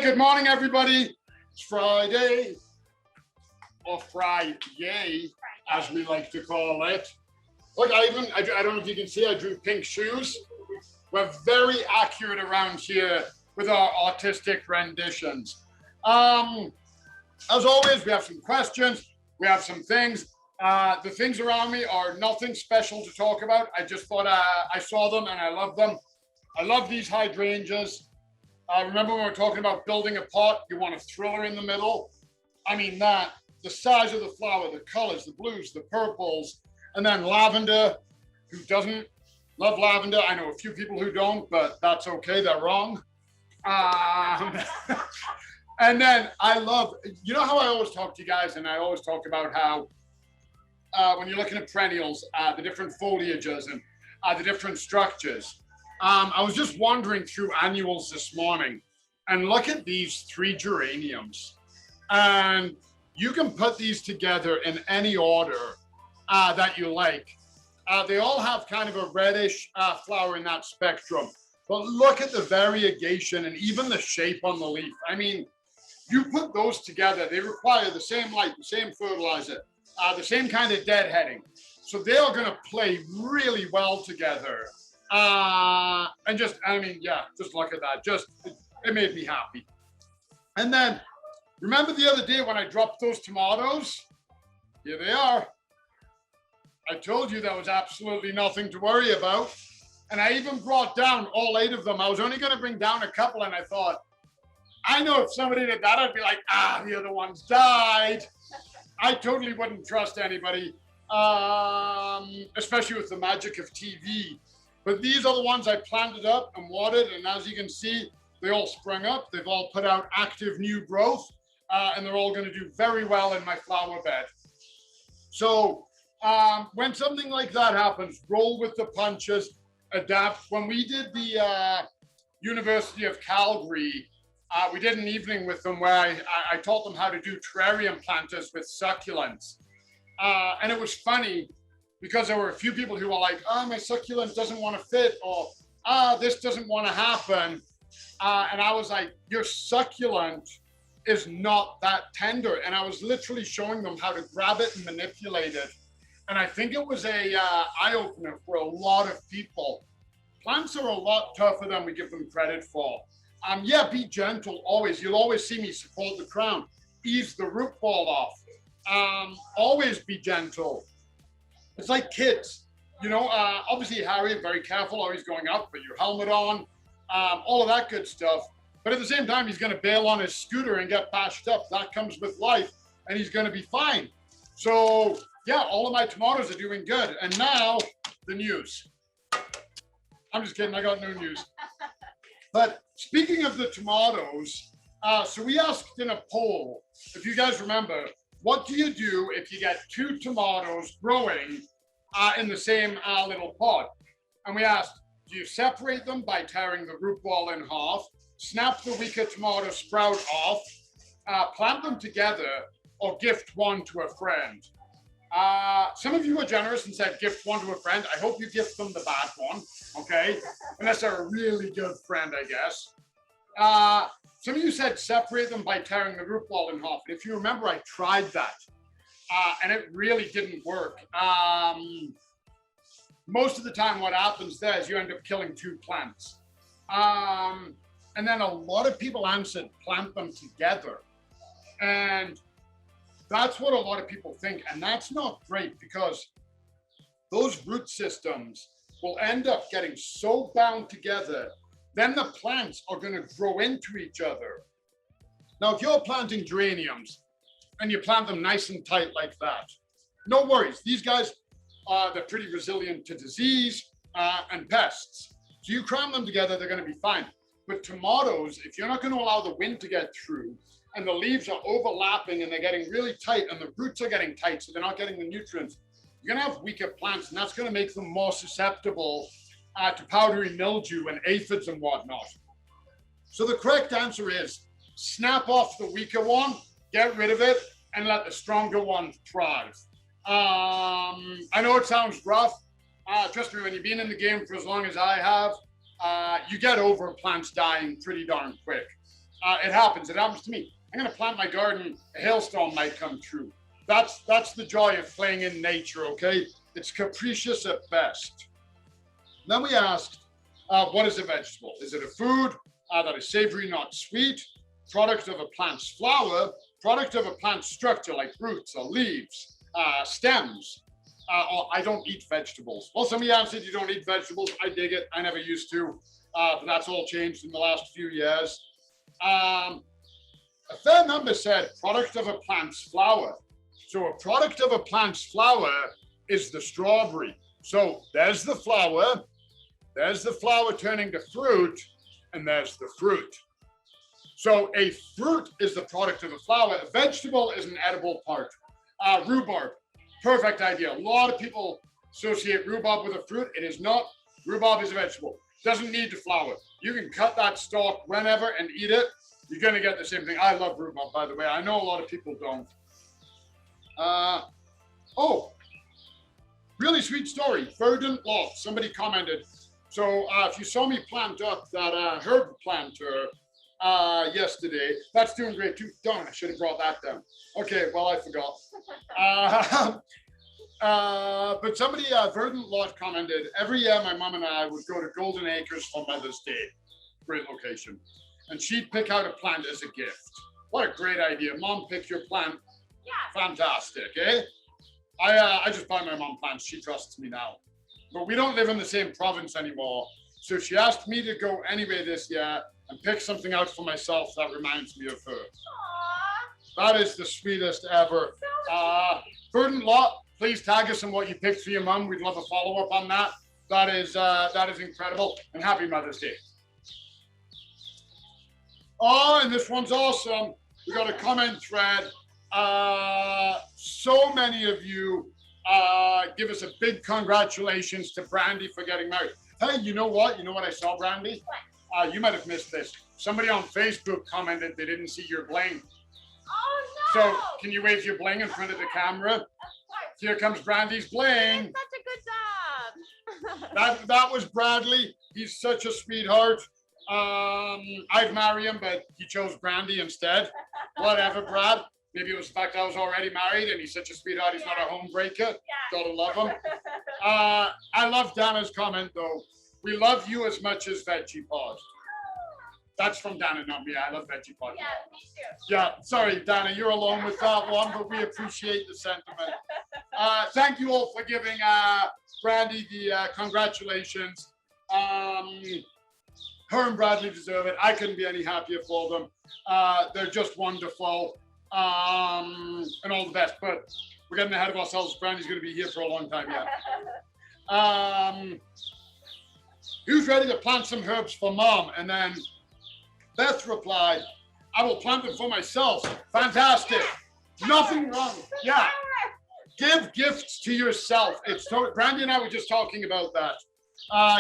good morning, everybody. It's Friday, or Friyay, as we like to call it. Look, I don't know if you can see, I drew pink shoes. We're very accurate around here with our artistic renditions. As always, we have some questions, we have some things. The things around me are nothing special to talk about. I just thought I saw them and I love them. I love these hydrangeas. Remember when we were talking about building a pot, you want a thriller in the middle? I mean that, the size of the flower, the colors, the blues, the purples, and then lavender. Who doesn't love lavender? I know a few people who don't, but that's okay, they're wrong. And then I love, you know how I always talk to you guys, and I always talk about how when you're looking at perennials, the different foliages and the different structures. I was just wandering through annuals this morning, and look at these 3 geraniums. And you can put these together in any order that you like. They all have kind of a reddish flower in that spectrum. But look at the variegation and even the shape on the leaf. I mean, you put those together, they require the same light, the same fertilizer, the same kind of deadheading. So they are going to play really well together. And just, I mean, yeah, just look at that. Just, it made me happy. And then, remember the other day when I dropped those tomatoes? Here they are. I told you there was absolutely nothing to worry about. And I even brought down all 8 of them. I was only going to bring down a couple, and I thought, I know if somebody did that, I'd be like, the other ones died. I totally wouldn't trust anybody, especially with the magic of TV. But these are the ones I planted up and watered, and as you can see, they all sprung up. They've all put out active new growth, and they're all going to do very well in my flower bed. So when something like that happens, roll with the punches, adapt. When we did the University of Calgary, we did an evening with them where I taught them how to do terrarium planters with succulents. And it was funny because there were a few people who were like, my succulent doesn't want to fit, or this doesn't want to happen. And I was like, your succulent is not that tender. And I was literally showing them how to grab it and manipulate it. And I think it was a eye-opener for a lot of people. Plants are a lot tougher than we give them credit for. Yeah, be gentle always. You'll always see me support the crown, ease the root ball off. Always be gentle. It's like kids, you know, obviously Harry, very careful, always going up, put your helmet on, all of that good stuff. But at the same time, he's going to bail on his scooter and get bashed up. That comes with life, and he's going to be fine. So yeah, all of my tomatoes are doing good. And now the news. I'm just kidding, I got no news. But speaking of the tomatoes, so we asked in a poll, if you guys remember, what do you do if you get 2 tomatoes growing in the same little pot? And we asked, do you separate them by tearing the root ball in half, snap the weaker tomato sprout off, plant them together, or gift one to a friend? Some of you were generous and said gift one to a friend. I hope you gift them the bad one, okay? Unless they're a really good friend, I guess. Some of you said separate them by tearing the root ball in half. And if you remember, I tried that, and it really didn't work. Most of the time, what happens there is you end up killing 2 plants. And then a lot of people answered plant them together. And that's what a lot of people think. And that's not great, because those root systems will end up getting so bound together, then the plants are going to grow into each other. Now, if you're planting geraniums and you plant them nice and tight like that, no worries. These guys, they're pretty resilient to disease and pests. So you cram them together, they're going to be fine. But tomatoes, if you're not going to allow the wind to get through, and the leaves are overlapping and they're getting really tight and the roots are getting tight, so they're not getting the nutrients, you're going to have weaker plants, and that's going to make them more susceptible to powdery mildew and aphids and whatnot. So the correct answer is snap off the weaker one, get rid of it, and let the stronger one thrive. I know it sounds rough. Trust me, when you've been in the game for as long as I have, you get over plants dying pretty darn quick. It happens. It happens to me. I'm going to plant my garden. A hailstorm might come true. That's the joy of playing in nature, okay? It's capricious at best. Then we asked, what is a vegetable? Is it a food that is savory, not sweet? Product of a plant's flower? Product of a plant's structure, like roots or leaves, stems? Or I don't eat vegetables. Well, some of you answered you don't eat vegetables. I dig it. I never used to, but that's all changed in the last few years. A fair number said product of a plant's flower. So a product of a plant's flower is the strawberry. So there's the flower turning to fruit, and there's the fruit. So a fruit is the product of a flower. A vegetable is an edible part. Rhubarb, perfect idea. A lot of people associate rhubarb with a fruit. It is not. Rhubarb is a vegetable. Doesn't need the flower. You can cut that stalk whenever and eat it. You're going to get the same thing. I love rhubarb, by the way. I know a lot of people don't. Really sweet story. Verdant loft. Somebody commented. So if you saw me plant up that herb planter yesterday, that's doing great too. Darn, I should have brought that down. Okay, well, I forgot. But somebody, Verdant Lot commented, every year my mom and I would go to Golden Acres for Mother's Day. Great location. And she'd pick out a plant as a gift. What a great idea. Mom, pick your plant. Yeah. Fantastic, eh? I just buy my mom plants. She trusts me now. But we don't live in the same province anymore. So she asked me to go anyway this year and pick something out for myself that reminds me of her. Aww. That is the sweetest ever. Verdant Lot, please tag us on what you picked for your mom. We'd love a follow-up on that. That is incredible. And happy Mother's Day. Oh, and this one's awesome. We got a comment thread. So many of you give us a big congratulations to Brandy for getting married. Hey, you know what? You know what I saw, Brandy? What? You might have missed this. Somebody on Facebook commented they didn't see your bling. Oh, no! So, can you wave your bling in front of the camera? Here comes Brandy's bling. Such a good job. That was Bradley. He's such a sweetheart. I'd marry him, but he chose Brandy instead. Whatever, Brad. Maybe it was the fact I was already married and he's such a sweetheart, he's not a home breaker. Yeah. Gotta love him. I love Dana's comment though. We love you as much as Veggie Pod. That's from Dana, not me. I love Veggie Pod. Yeah, me too. Yeah, sorry, Dana, you're alone with that one, but we appreciate the sentiment. Thank you all for giving Brandy the congratulations. Her and Bradley deserve it. I couldn't be any happier for them. They're just wonderful. And all the best, but we're getting ahead of ourselves. Brandy's going to be here for a long time yet. Who's ready to plant some herbs for mom? And then Beth replied, I will plant them for myself. Fantastic. Yeah. Nothing wrong. Yeah. Give gifts to yourself. Brandy and I were just talking about that.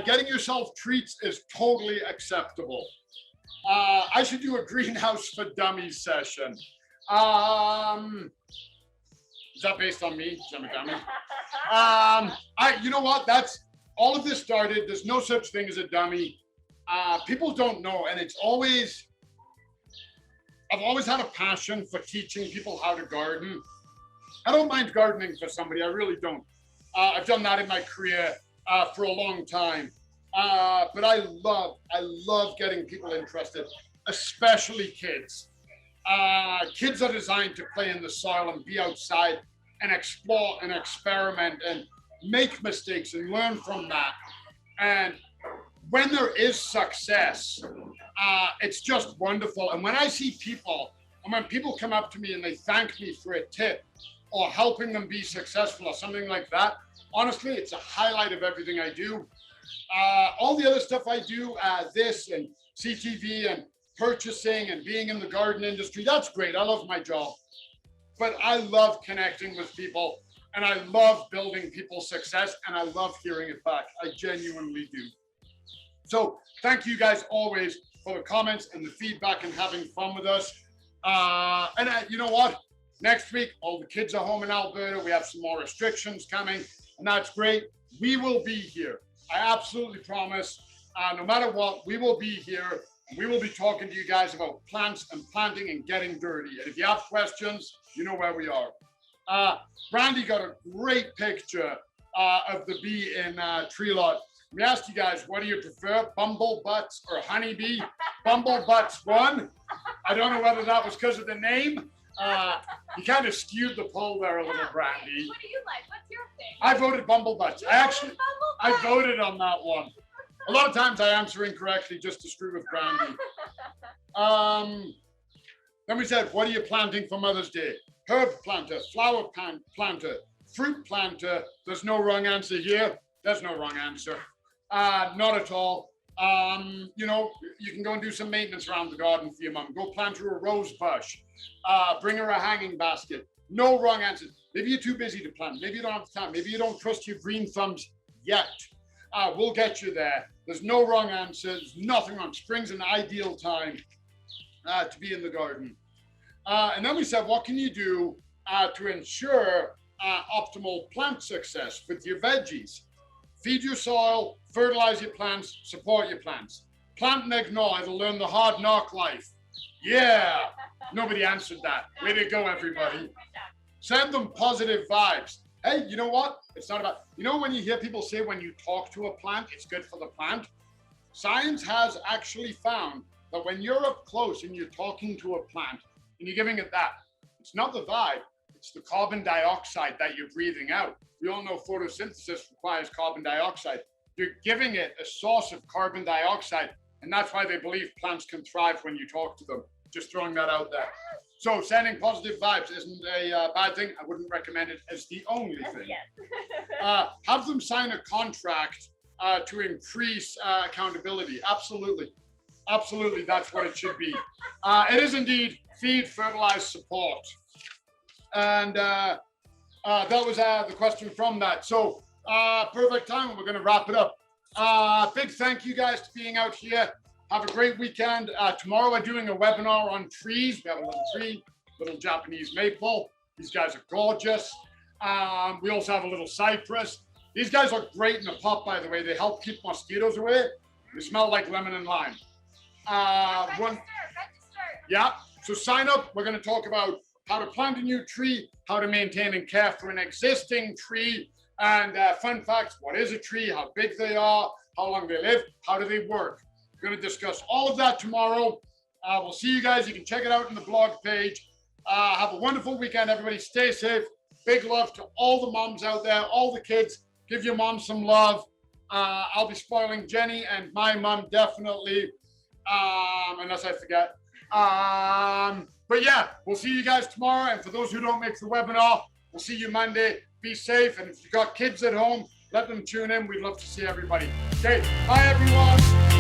Getting yourself treats is totally acceptable. I should do a greenhouse for dummies session. Is that based on me? I'm a dummy. You know what? That's all of this started. There's no such thing as a dummy. People don't know, and I've always had a passion for teaching people how to garden. I don't mind gardening for somebody. I really don't. I've done that in my career for a long time. But I love getting people interested, especially kids. Kids are designed to play in the soil and be outside and explore and experiment and make mistakes and learn from that. And when there is success, it's just wonderful. And when I see people, and when people come up to me and they thank me for a tip or helping them be successful or something like that, honestly, it's a highlight of everything I do. All the other stuff I do, this and CTV and purchasing and being in the garden industry, that's great. I love my job. But I love connecting with people and I love building people's success and I love hearing it back. I genuinely do. So thank you guys always for the comments and the feedback and having fun with us. You know what? Next week, all the kids are home in Alberta. We have some more restrictions coming and that's great. We will be here. I absolutely promise. No matter what, we will be here We will be talking to you guys about plants and planting and getting dirty. And if you have questions, you know where we are. Brandy got a great picture of the bee in tree lot. Let me ask you guys, what do you prefer, bumble butts or honeybee? Bumble butts won. I don't know whether that was because of the name. You kind of skewed the poll there a little, Brandy. What do you like? What's your thing? I voted bumble butts. I voted on that one. A lot of times I answer incorrectly just to screw with Brandy. Then we said, what are you planting for Mother's Day? Herb planter, flower planter, fruit planter. There's no wrong answer here. There's no wrong answer. Not at all. You know, you can go and do some maintenance around the garden for your mum. Go plant her a rose bush. Bring her a hanging basket. No wrong answers. Maybe you're too busy to plant. Maybe you don't have time. Maybe you don't trust your green thumbs yet. We'll get you there. There's no wrong answers. Nothing wrong. Spring's an ideal time to be in the garden. And then we said, what can you do to ensure optimal plant success with your veggies? Feed your soil, fertilize your plants, support your plants. Plant and ignore, it'll learn the hard knock life. Yeah, nobody answered that. Way to go, everybody. Send them positive vibes. Hey, you know what? It's not about, you know when you hear people say when you talk to a plant, it's good for the plant? Science has actually found that when you're up close and you're talking to a plant and you're giving it that, it's not the vibe, it's the carbon dioxide that you're breathing out. We all know photosynthesis requires carbon dioxide. You're giving it a source of carbon dioxide, and that's why they believe plants can thrive when you talk to them. Just throwing that out there. So sending positive vibes isn't a bad thing. I wouldn't recommend it as the only thing. Have them sign a contract to increase accountability. Absolutely. Absolutely, that's what it should be. It is indeed feed, fertilize, support. And that was the question from that. So perfect time, and we're going to wrap it up. Big thank you guys for being out here. Have a great weekend. Tomorrow we're doing a webinar on trees. We have a little tree, little Japanese maple. These guys are gorgeous. We also have a little cypress. These guys look great in a pot, by the way. They help keep mosquitoes away. They smell like lemon and lime. Register. Yeah, so sign up. We're going to talk about how to plant a new tree, how to maintain and care for an existing tree, and fun facts, what is a tree, how big they are, how long they live, how do they work. We're going to discuss all of that tomorrow. We'll see you guys. You can check it out on the blog page. Have a wonderful weekend, everybody. Stay safe. Big love to all the moms out there, all the kids. Give your mom some love. I'll be spoiling Jenny and my mom definitely, unless I forget. But yeah, we'll see you guys tomorrow. And for those who don't make the webinar, we'll see you Monday. Be safe. And if you've got kids at home, let them tune in. We'd love to see everybody. Okay, bye everyone.